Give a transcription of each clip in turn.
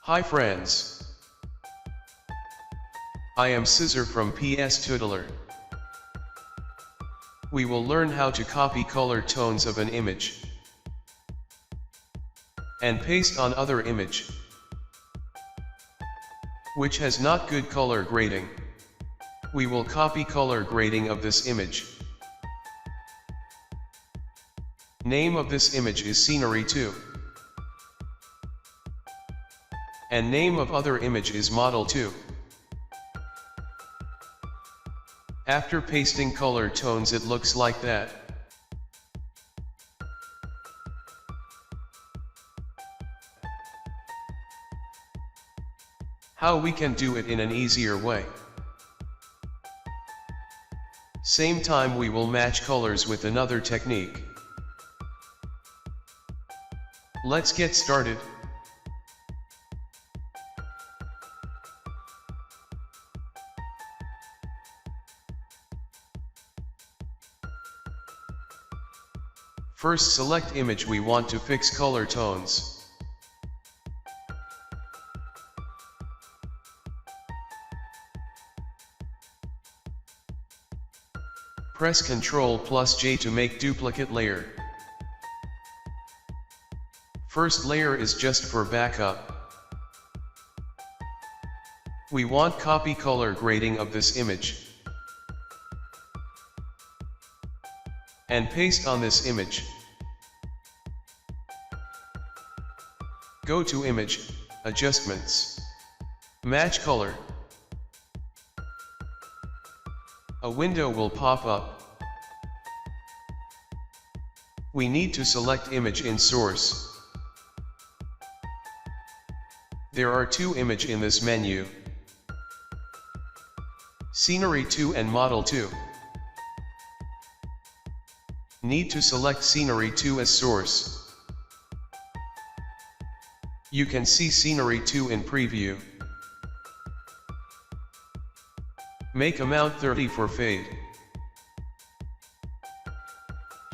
Hi friends. I am Scissor from PS Tuteler. We will learn how to copy color tones of an image and paste on other image which has not good color grading. We will copy color grading of this image. Name of this image is Scenery 2. And name of other image is Model 2. After pasting color tones it looks like that. How we can do it in an easier way. Same time we will match colors with another technique. Let's get started. First select image we want to fix color tones. Press Ctrl+J to make duplicate layer. First layer is just for backup. We want copy color grading of this image and paste on this image. Go to Image, Adjustments, Match Color. A window will pop up. We need to select image in source. There are two images in this menu, Scenery 2 and Model 2. Need to select Scenery 2 as source. You can see Scenery 2 in preview. Make amount 30 for fade.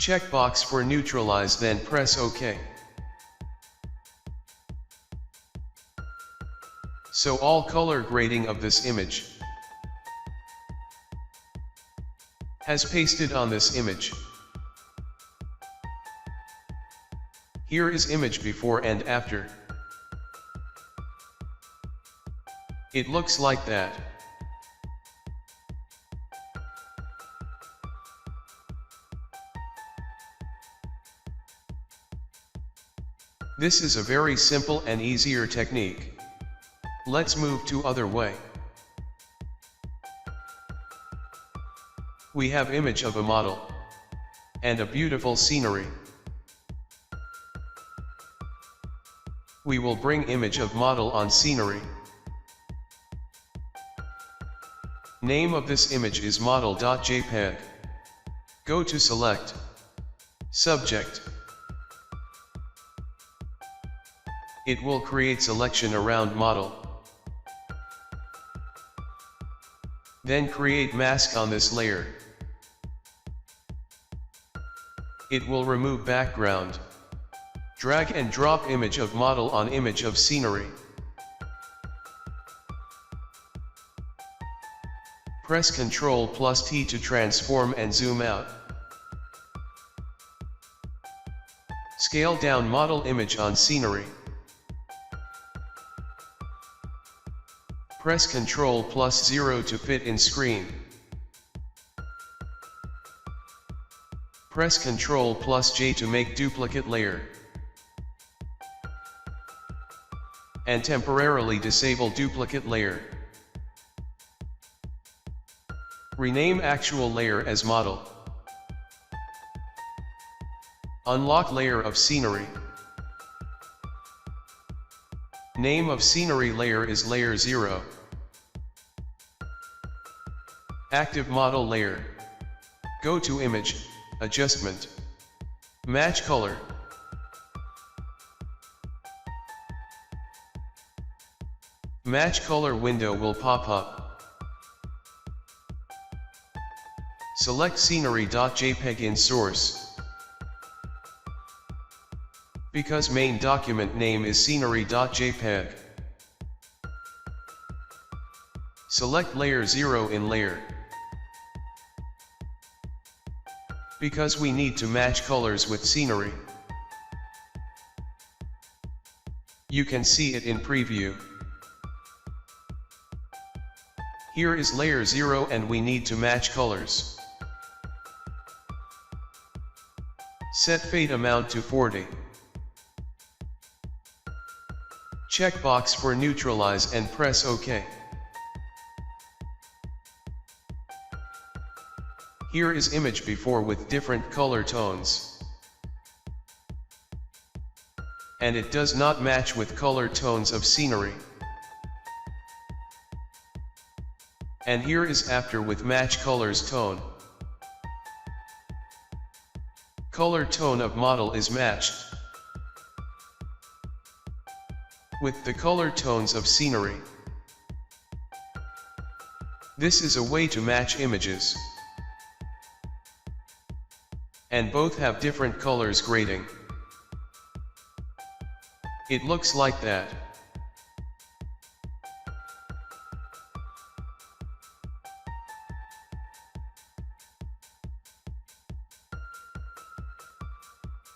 Checkbox for neutralize, then press OK. So all color grading of this image has pasted on this image. Here is image before and after. It looks like that. This is a very simple and easier technique. Let's move to other way. We have image of a model and a beautiful scenery. We will bring image of model on scenery. Name of this image is model.jpg. Go to select subject. It will create selection around model. Then create mask on this layer. It will remove background. Drag and drop image of model on image of scenery. Press Ctrl+T to transform and zoom out. Scale down model image on scenery. Press Ctrl+0 to fit in screen. Press Ctrl+J to make duplicate layer. And temporarily disable duplicate layer. Rename actual layer as model. Unlock layer of scenery. Name of scenery layer is layer 0. Active model layer. Go to image, adjustment, match color. Match color window will pop up. Select scenery.jpg in source. Because main document name is scenery.jpg, Select layer 0 in layer. Because we need to match colors with scenery. You can see it in preview. Here is layer 0 and we need to match colors. Set fade amount to 40. Check box for neutralize and press OK. Here is image before with different color tones. And it does not match with color tones of scenery. And here is after with match colors tone. Color tone of model is matched with the color tones of scenery. This is a way to match images. And both have different colors grading. It looks like that.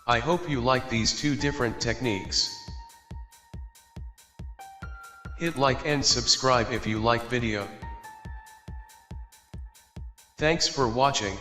I hope you like these two different techniques. Hit like and subscribe if you like video. Thanks for watching.